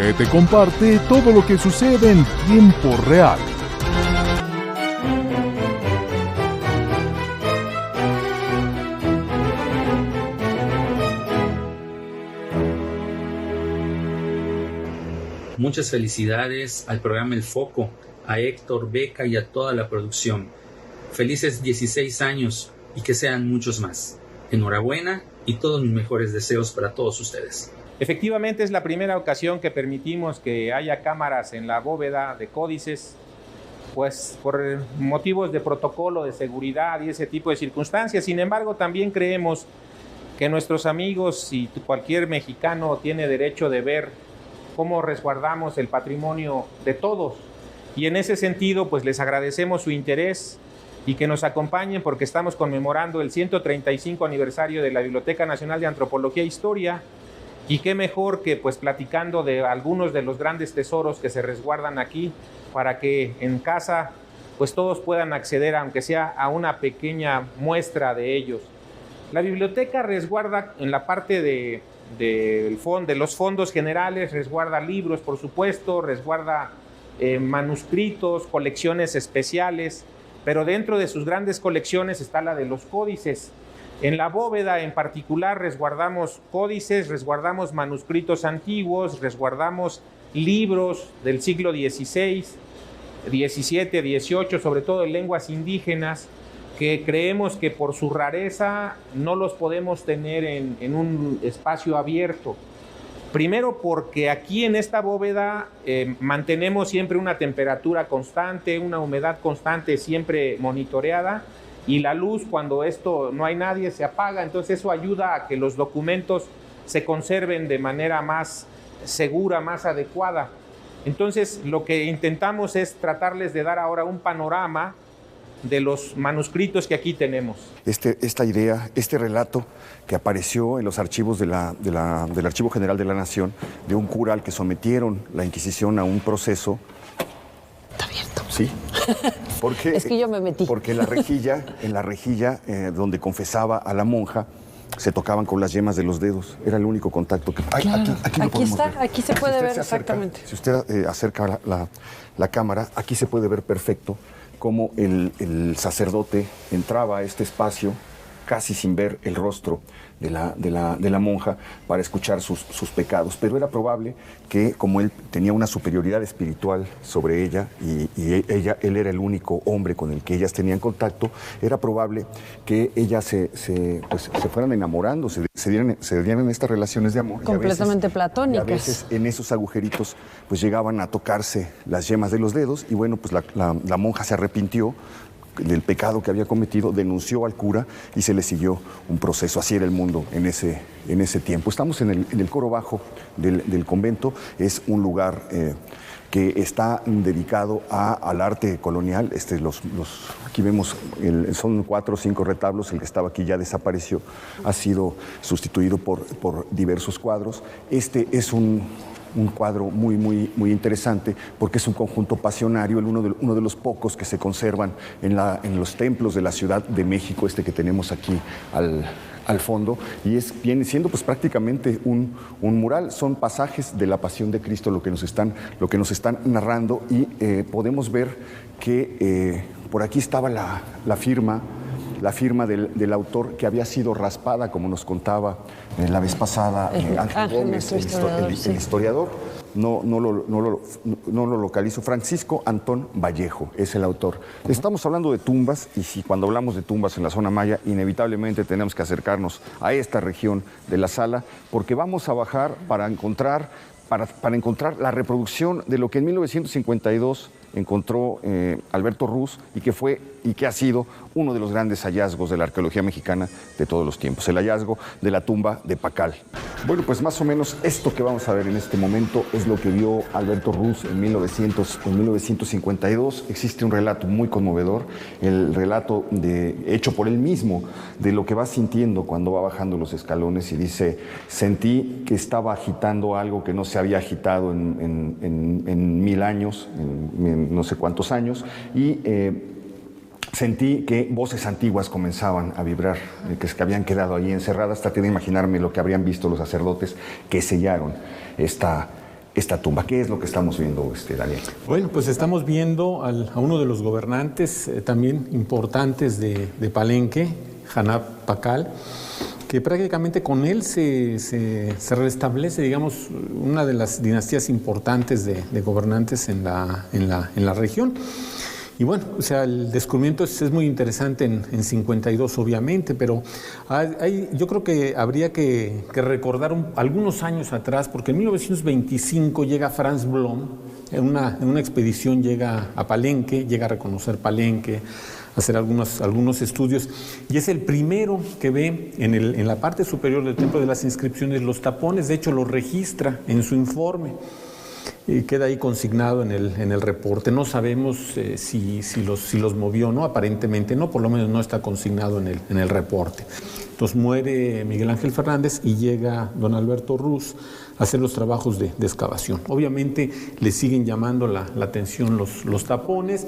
que te comparte todo lo que sucede en tiempo real.
Muchas felicidades al programa El Foco, a Héctor, Beca y a toda la producción. Felices 16 años y que sean muchos más. Enhorabuena y todos mis mejores deseos para todos ustedes.
Efectivamente es la primera ocasión que permitimos que haya cámaras en la bóveda de códices, pues por motivos de protocolo, de seguridad y ese tipo de circunstancias. Sin embargo, también creemos que nuestros amigos y cualquier mexicano tiene derecho de ver cómo resguardamos el patrimonio de todos. Y en ese sentido, pues les agradecemos su interés y que nos acompañen porque estamos conmemorando el 135 aniversario de la Biblioteca Nacional de Antropología e Historia. Y qué mejor que pues platicando de algunos de los grandes tesoros que se resguardan aquí para que en casa pues todos puedan acceder, aunque sea a una pequeña muestra de ellos. La biblioteca resguarda en la parte de los fondos generales, resguarda libros, por supuesto, resguarda manuscritos, colecciones especiales, pero dentro de sus grandes colecciones está la de los códices. En la bóveda en particular resguardamos códices, resguardamos manuscritos antiguos, resguardamos libros del siglo XVI, XVII, XVIII, sobre todo en lenguas indígenas, que creemos que por su rareza no los podemos tener en un espacio abierto. Primero porque aquí en esta bóveda mantenemos siempre una temperatura constante, una humedad constante siempre monitoreada, y la luz, cuando esto no hay nadie, se apaga. Entonces eso ayuda a que los documentos se conserven de manera más segura, más adecuada. Entonces lo que intentamos es tratarles de dar ahora un panorama de los manuscritos que aquí tenemos.
Esta idea, este relato que apareció en los archivos del Archivo General de la Nación, de un cura al que sometieron la Inquisición a un proceso.
Está abierto.
Sí. Porque,
es que yo me metí.
Porque en la rejilla donde confesaba a la monja, se tocaban con las yemas de los dedos. Era el único contacto que...
Claro. Aquí está,
ver.
aquí se puede ver exactamente.
Si usted acerca la cámara, aquí se puede ver perfecto cómo el sacerdote entraba a este espacio casi sin ver el rostro de la monja para escuchar sus pecados. Pero era probable que, como él tenía una superioridad espiritual sobre ella y él era el único hombre con el que ellas tenían contacto, era probable que ellas se fueran enamorando, se dieran estas relaciones de amor.
Completamente platónicas.
Y a veces en esos agujeritos pues llegaban a tocarse las yemas de los dedos y bueno, pues la monja se arrepintió del pecado que había cometido, denunció al cura y se le siguió un proceso. Así era el mundo en ese tiempo. Estamos en el coro bajo del convento. Es un lugar que está dedicado al arte colonial. Aquí vemos, son 4 o 5 retablos. El que estaba aquí ya desapareció, ha sido sustituido por diversos cuadros. Este es un cuadro muy interesante porque es un conjunto pasionario, uno de los pocos que se conservan en los templos de la Ciudad de México, que tenemos aquí al fondo, y viene siendo pues prácticamente un mural. Son pasajes de la Pasión de Cristo lo que nos están narrando, y podemos ver que por aquí estaba la firma del autor, que había sido raspada, como nos contaba la vez pasada Ángel Gómez, el historiador. No lo localizo. Francisco Antón Vallejo es el autor. Estamos hablando de tumbas, y si cuando hablamos de tumbas en la zona maya, inevitablemente tenemos que acercarnos a esta región de la sala, porque vamos a bajar para encontrar la reproducción de lo que en 1952 encontró Alberto Ruz y que ha sido uno de los grandes hallazgos de la arqueología mexicana de todos los tiempos, el hallazgo de la tumba de Pacal. Bueno, pues más o menos esto que vamos a ver en este momento es lo que vio Alberto Ruz en 1952. Existe un relato muy conmovedor, el relato hecho por él mismo de lo que va sintiendo cuando va bajando los escalones, y dice: sentí que estaba agitando algo que no se había agitado en 1000 años, en no sé cuántos años, y sentí que voces antiguas comenzaban a vibrar, que habían quedado ahí encerradas. Traté de imaginarme lo que habrían visto los sacerdotes que sellaron esta esta tumba. ¿Qué es lo que estamos viendo, Daniel?
Bueno, pues estamos viendo a uno de los gobernantes también importantes de Palenque, Hanap Pakal, que prácticamente con él se restablece, digamos, una de las dinastías importantes de gobernantes en la región. Y bueno, o sea, el descubrimiento es muy interesante en 52, obviamente, pero yo creo que habría que recordar algunos años atrás, porque en 1925 llega Franz Blom, en una expedición llega a Palenque, llega a reconocer Palenque, a hacer algunos estudios, y es el primero que ve en la parte superior del Templo de las Inscripciones los tapones. De hecho, los registra en su informe. Y queda ahí consignado en el reporte. No sabemos si los movió o no, aparentemente no, por lo menos no está consignado en el reporte. Entonces muere Miguel Ángel Fernández y llega don Alberto Ruz a hacer los trabajos de excavación. Obviamente le siguen llamando la atención los tapones,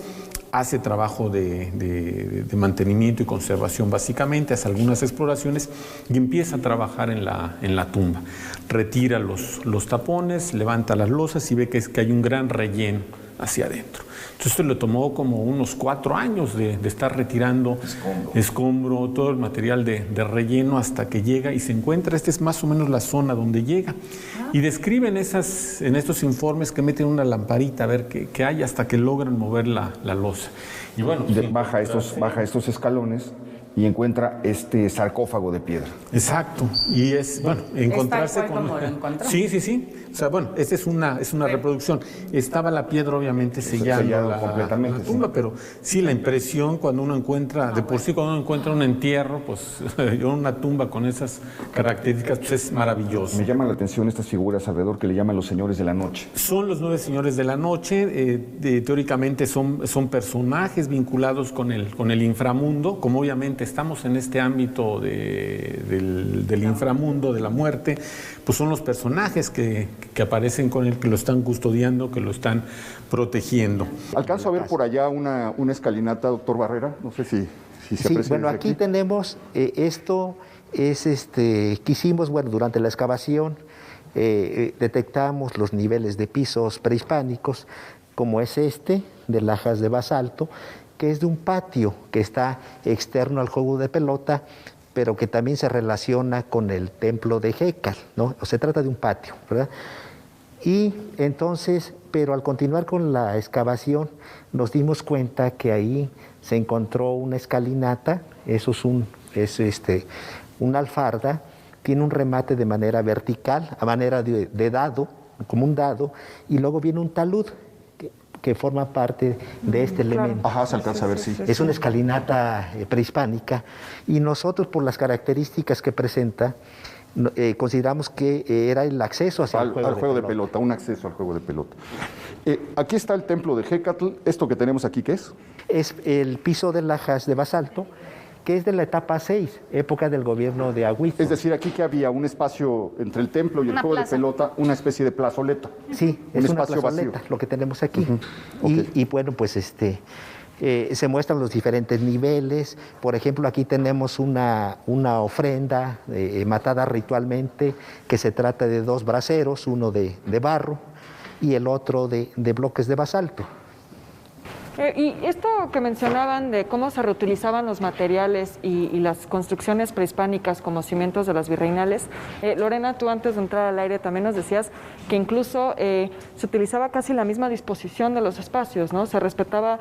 hace trabajo de mantenimiento y conservación básicamente, hace algunas exploraciones y empieza a trabajar en la tumba. Retira los tapones, levanta las losas y ve que hay un gran relleno hacia adentro. Entonces esto le tomó como unos 4 años de estar retirando escombro, todo el material de relleno hasta que llega y se encuentra, esta es más o menos la zona donde llega. Y describen en estos informes que meten una lamparita a ver qué hay hasta que logran mover la losa. Y bueno,
baja estos escalones y encuentra este sarcófago de piedra.
Exacto. Y es, bueno, encontrarse
¿Es tal cual como lo encontró?
Sí. O sea, bueno, esta es una reproducción. Estaba la piedra, obviamente, sellando completamente, la tumba, pero sí, la impresión cuando uno encuentra, cuando uno encuentra un entierro, pues una tumba con esas características, pues es maravilloso.
Me llaman la atención estas figuras alrededor que le llaman los señores de la noche.
Son los 9 señores de la noche. Teóricamente son personajes vinculados con el inframundo, como obviamente estamos en este ámbito del inframundo, de la muerte, pues son los personajes que aparecen con él, que lo están custodiando, que lo están protegiendo.
Alcanzo a ver por allá una escalinata, doctor Barrera, no sé si se aprecia.
Sí, bueno, aquí tenemos, esto es que hicimos, bueno, durante la excavación detectamos los niveles de pisos prehispánicos, como es de lajas de basalto, que es de un patio que está externo al juego de pelota, pero que también se relaciona con el templo de Jécal, ¿no? Se trata de un patio, ¿verdad? Y entonces, pero al continuar con la excavación, nos dimos cuenta que ahí se encontró una escalinata, eso es una alfarda, tiene un remate de manera vertical, a manera de dado, como un dado, y luego viene un talud, que forma parte de este elemento.
Ajá, se alcanza a ver, sí.
Es una escalinata prehispánica y nosotros, por las características que presenta, consideramos que era el acceso hacia el juego de pelota.
Un acceso al juego de pelota. Aquí está el templo de Jécatl. ¿Esto que tenemos aquí qué es?
Es el piso de lajas de basalto, que es de la etapa 6, época del gobierno de Agüizo.
Es decir, aquí que había un espacio entre el templo y el juego de pelota, una especie de plazoleta.
Sí, es una plazoleta, lo que tenemos aquí. Y bueno, pues se muestran los diferentes niveles. Por ejemplo, aquí tenemos una ofrenda matada ritualmente, que se trata de 2 braseros, uno de barro y el otro de bloques de basalto.
Y esto que mencionaban de cómo se reutilizaban los materiales y las construcciones prehispánicas como cimientos de las virreinales, Lorena, tú antes de entrar al aire también nos decías que incluso se utilizaba casi la misma disposición de los espacios, ¿no? Se respetaba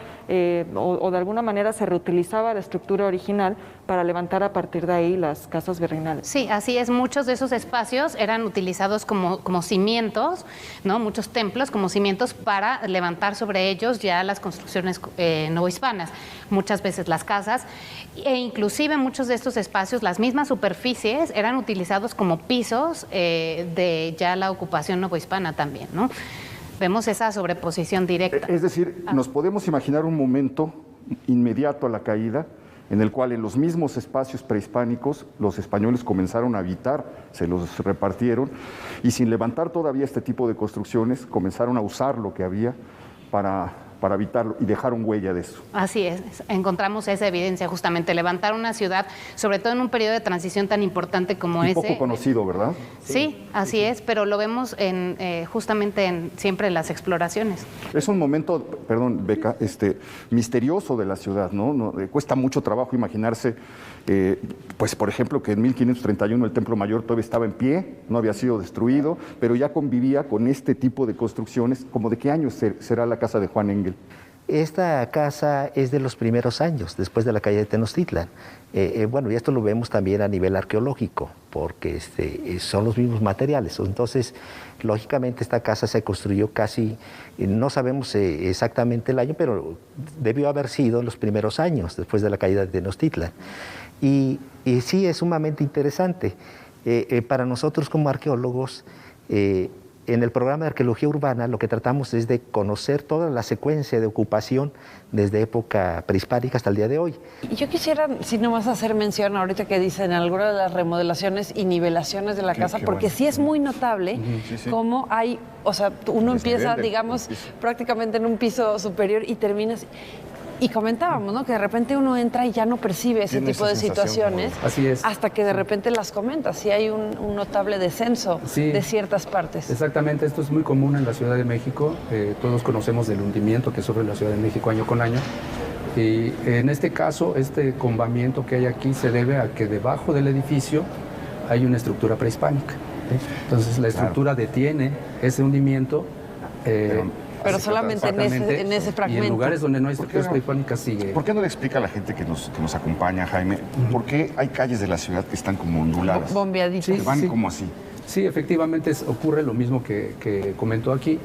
o de alguna manera se reutilizaba la estructura original para levantar a partir de ahí las casas virreinales.
Sí, así es. Muchos de esos espacios eran utilizados como cimientos, ¿no? Muchos templos como cimientos para levantar sobre ellos ya las construcciones novohispanas, muchas veces las casas, e inclusive muchos de estos espacios, las mismas superficies, eran utilizados como pisos de ya la ocupación novohispana también, ¿no? Vemos esa sobreposición directa.
Es decir, nos podemos imaginar un momento inmediato a la caída en el cual en los mismos espacios prehispánicos los españoles comenzaron a habitar, se los repartieron y sin levantar todavía este tipo de construcciones comenzaron a usar lo que había para para evitarlo, y dejaron huella de eso.
Así es, encontramos esa evidencia justamente, levantar una ciudad, sobre todo en un periodo de transición tan importante como ese.
Poco conocido, ¿verdad?
Sí, así es, pero lo vemos justamente siempre en las exploraciones.
Es un momento, perdón, Beca, misterioso de la ciudad, ¿no? Cuesta mucho trabajo imaginarse, pues por ejemplo, que en 1531 el Templo Mayor todavía estaba en pie, no había sido destruido, pero ya convivía con este tipo de construcciones. ¿Cómo de qué año será la casa de Juan Engel?
Esta casa es de los primeros años, después de la calle de Tenochtitlan. Bueno, y esto lo vemos también a nivel arqueológico, porque son los mismos materiales. Entonces, lógicamente, esta casa se construyó casi, no sabemos exactamente el año, pero debió haber sido en los primeros años, después de la caída de Tenochtitlan. Y sí, es sumamente interesante. Para nosotros como arqueólogos, en el programa de arqueología urbana lo que tratamos es de conocer toda la secuencia de ocupación desde época prehispánica hasta el día de hoy.
Y yo quisiera, si nomás hacer mención ahorita que dicen algunas de las remodelaciones y nivelaciones de la casa, porque sí es muy notable cómo hay, o sea, uno empieza, digamos, prácticamente en un piso superior y terminas. Y comentábamos, ¿no? Que de repente uno entra y ya no percibe ese tipo de situaciones.
Así es.
Hasta que de repente las comentas. Sí hay un notable descenso de ciertas partes.
Exactamente, esto es muy común en la Ciudad de México. Todos conocemos del hundimiento que sufre la Ciudad de México año con año. Y en este caso, este combamiento que hay aquí se debe a que debajo del edificio hay una estructura prehispánica. Entonces la estructura detiene ese hundimiento.
Pero solamente en ese fragmento.
Y en lugares donde no hay estructuras prehispánicas sigue.
¿Por qué no le explica a la gente que nos acompaña, Jaime, por qué hay calles de la ciudad que están como onduladas?
Bombeaditas.
Que van como así.
Sí, efectivamente ocurre lo mismo que comentó aquí.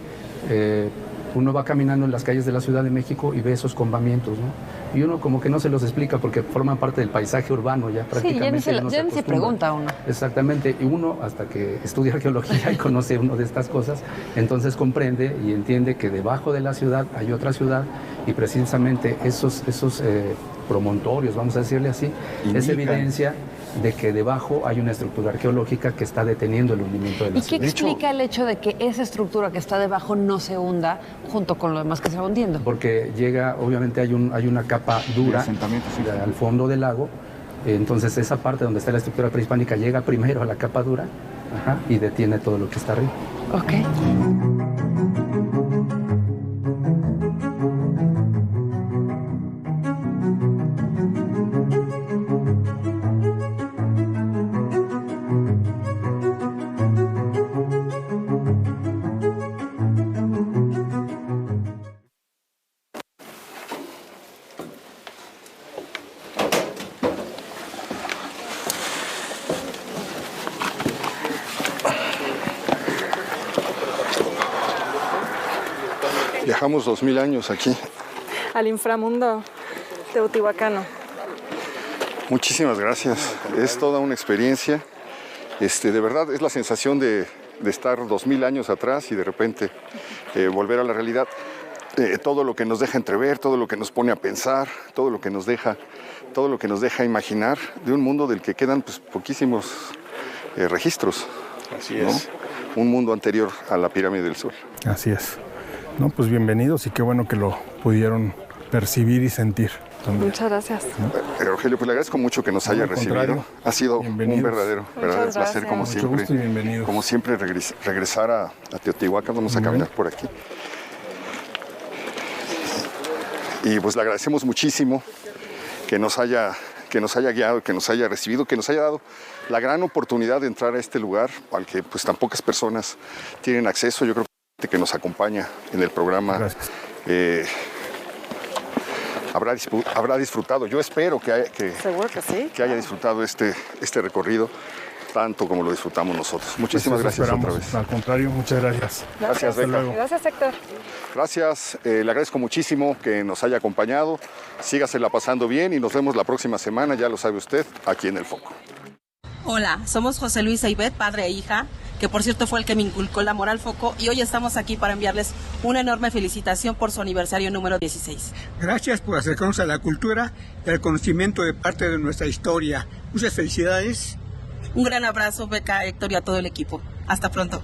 Uno va caminando en las calles de la Ciudad de México y ve esos combamientos, ¿no? Y uno como que no se los explica porque forman parte del paisaje urbano ya prácticamente.
Sí, ya ni se pregunta uno.
Exactamente, y uno hasta que estudia arqueología y conoce uno de estas cosas, entonces comprende y entiende que debajo de la ciudad hay otra ciudad y precisamente esos promontorios, vamos a decirle así, es evidencia de que debajo hay una estructura arqueológica que está deteniendo el hundimiento de la ciudad.
¿Y qué explica el hecho de que esa estructura que está debajo no se hunda junto con lo demás que se va hundiendo?
Porque llega, obviamente hay una capa dura al fondo del lago, entonces esa parte donde está la estructura prehispánica llega primero a la capa dura y detiene todo lo que está arriba.
Ok.
Viajamos 2000 años aquí.
Al inframundo teotihuacano.
Muchísimas gracias. Es toda una experiencia. De verdad es la sensación de estar 2000 años atrás y de repente volver a la realidad. Todo lo que nos deja entrever, todo lo que nos pone a pensar, todo lo que nos deja imaginar de un mundo del que quedan pues, poquísimos registros.
Así es.
¿No? Un mundo anterior a la Pirámide del Sol.
Así es. No, pues bienvenidos y qué bueno que lo pudieron percibir y sentir también.
Muchas gracias.
Rogelio, pues le agradezco mucho que nos haya recibido. Ha sido un verdadero placer, como siempre.
Mucho gusto y bienvenidos.
Como siempre, regresar a Teotihuacán. Vamos a caminar por aquí. Y pues le agradecemos muchísimo que nos haya guiado, que nos haya recibido, que nos haya dado la gran oportunidad de entrar a este lugar al que pues tan pocas personas tienen acceso. Yo creo que nos acompaña en el programa habrá disfrutado. Yo espero
Seguro que sí.
Que haya disfrutado este recorrido tanto como lo disfrutamos nosotros. Muchísimas gracias otra vez.
Al contrario, muchas gracias.
Gracias, Beca.
Gracias, Héctor.
Gracias, le agradezco muchísimo que nos haya acompañado. Sígasela pasando bien y nos vemos la próxima semana, ya lo sabe usted, aquí en El Foco.
Hola, somos José Luis e Ivette, padre e hija, que por cierto fue el que me inculcó el amor al foco, y hoy estamos aquí para enviarles una enorme felicitación por su aniversario número 16.
Gracias por acercarnos a la cultura y al conocimiento de parte de nuestra historia. Muchas felicidades.
Un gran abrazo, Beca, Héctor y a todo el equipo. Hasta pronto.